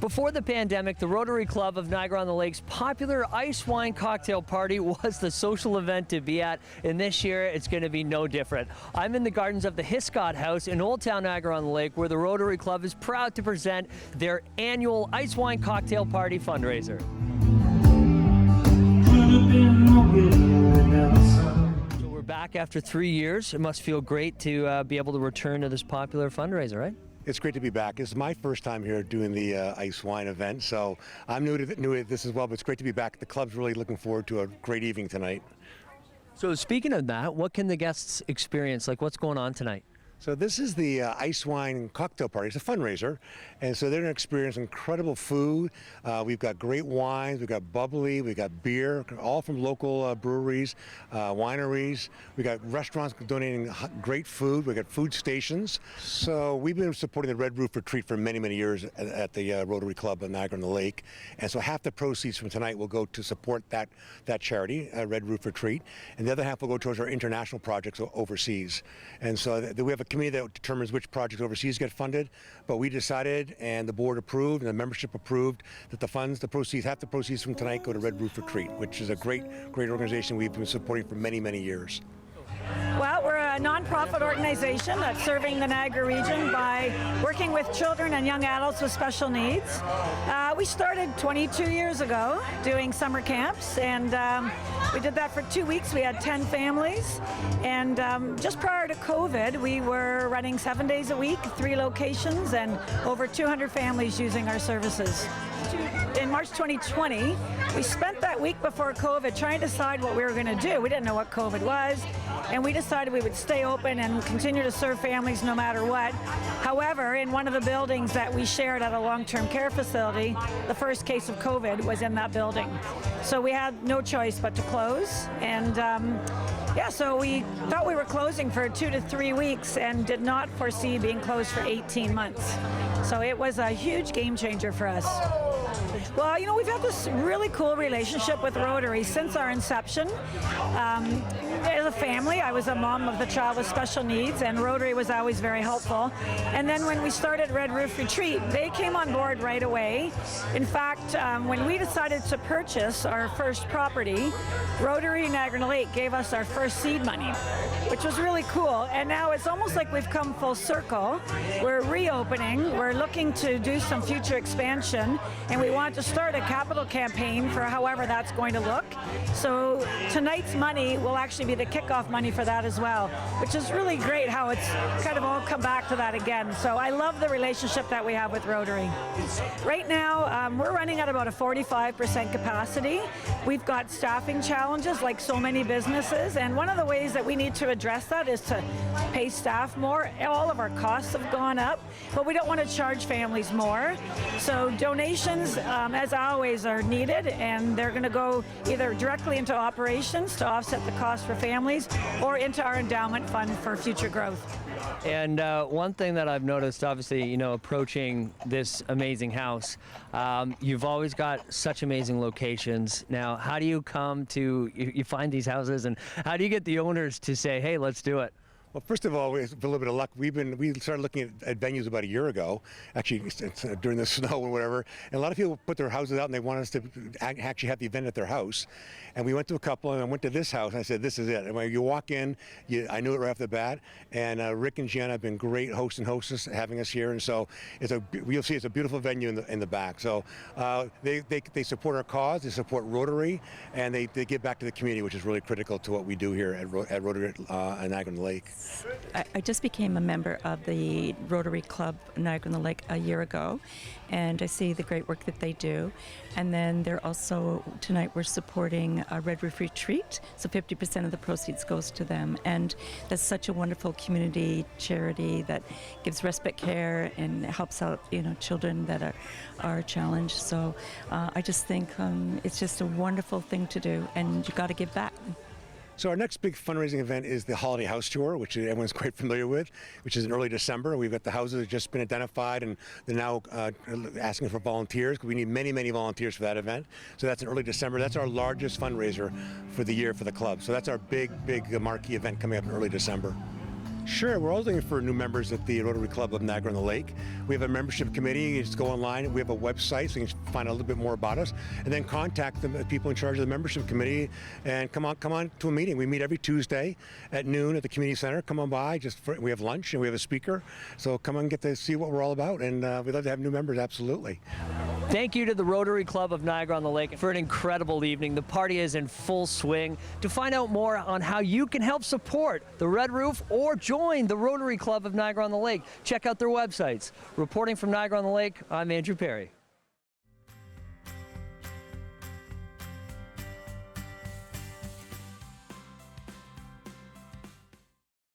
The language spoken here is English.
Before the pandemic, the Rotary Club of Niagara-On-The-Lake's popular Icewine Cocktail Party was the social event to be at, and this year it's going to be no different. I'm in the gardens of the Hiscott House in Old Town Niagara-on-the-Lake, where the Rotary Club is proud to present their annual Icewine Cocktail Party fundraiser. So we're back after 3 years. It must feel great to be able to return to this popular fundraiser, right? It's great to be back. It's my first time here doing the ice wine event, so I'm new to this as well, but it's great to be back. The club's really looking forward to a great evening tonight. So speaking of that, what can the guests experience? Like, what's going on tonight? So this is the Icewine Cocktail Party. It's a fundraiser, and so they're going to experience incredible food. We've got great wines, we've got bubbly, we've got beer, all from local breweries, wineries. We've got restaurants donating great food. We've got food stations. So we've been supporting the Red Roof Retreat for many, many years at the Rotary Club of Niagara-On-The-Lake, and so half the proceeds from tonight will go to support that charity, Red Roof Retreat, and the other half will go towards our international projects overseas. And so we have a committee that determines which projects overseas get funded, but we decided, and the board approved, and the membership approved, that half the proceeds from tonight go to Red Roof Retreat, which is a great organization we've been supporting for many, many years. Well, we're a nonprofit organization that's serving the Niagara region by working with children and young adults with special needs. We started 22 years ago doing summer camps, and we did that for 2 weeks. We had 10 families, and just prior to COVID, we were running 7 days a week, 3 locations, and over 200 families using our services. In March 2020, we spent that week before COVID trying to decide what we were going to do. We didn't know what COVID was, and we decided we would stay open and continue to serve families no matter what. However, in one of the buildings that we shared at a long-term care facility, the first case of COVID was in that building. So we had no choice but to close, and so we thought we were closing for 2 to 3 weeks and did not foresee being closed for 18 months. So it was a huge game changer for us. Well, we've had this really cool relationship with Rotary since our inception. As a family, I was a mom of the child with special needs, and Rotary was always very helpful. And then when we started Red Roof Retreat, they came on board right away. In fact, when we decided to purchase our first property, Rotary Niagara-On-The-Lake gave us our first seed money, which was really cool. And now it's almost like we've come full circle. We're reopening, we're looking to do some future expansion, and we want to start a capital campaign for however that's going to look. So tonight's money will actually be the kickoff money for that as well, which is really great how it's kind of all come back to that again. So I love the relationship that we have with Rotary. Right now, we're running at about a 45% capacity. We've got staffing challenges like so many businesses, and one of the ways that we need to address that is to pay staff more. All of our costs have gone up, but we don't want to charge families more. So donations, as always, are needed, and they're going to go either directly into operations to offset the cost for families or into our endowment fund for future growth. And one thing that I've noticed, obviously, approaching this amazing house, you've always got such amazing locations. Now, how do you you find these houses, and how do you get the owners to say, hey, let's do it? Well, first of all, with a little bit of luck, we started looking at venues about a year ago, actually during the snow or whatever, and a lot of people put their houses out and they want us to actually have the event at their house. And we went to a couple, and I went to this house, and I said, this is it. And when you walk in, I knew it right off the bat, and Rick and Gianna have been great hosts and hostess having us here, and so you'll see it's a beautiful venue in the back. So they support our cause, they support Rotary, and they give back to the community, which is really critical to what we do here at Rotary Niagara-on-the-Lake. I just became a member of the Rotary Club Niagara-on-the-Lake a year ago, and I see the great work that they do. And then they're also, tonight we're supporting a Red Roof Retreat, so 50% of the proceeds goes to them. And that's such a wonderful community charity that gives respite care and helps out, children that are challenged. So I just think it's just a wonderful thing to do, and you got to give back. So our next big fundraising event is the Holiday House Tour, which everyone's quite familiar with, which is in early December. We've got the houses that have just been identified, and they're now asking for volunteers, because we need many, many volunteers for that event. So that's in early December. That's our largest fundraiser for the year for the club. So that's our big marquee event coming up in early December. Sure, we're always looking for new members at the Rotary Club of Niagara-On-The-Lake. We have a membership committee. You just go online. We have a website so you can find out a little bit more about us, and then contact the people in charge of the membership committee and come on to a meeting. We meet every Tuesday at noon at the community center. Come on by. We have lunch and we have a speaker, so come on and get to see what we're all about. And we'd love to have new members. Absolutely. Thank you to the Rotary Club of Niagara-on-the-Lake for an incredible evening. The party is in full swing. To find out more on how you can help support the Red Roof or join the Rotary Club of Niagara-on-the-Lake, check out their websites. Reporting from Niagara-on-the-Lake, I'm Andrew Perrie.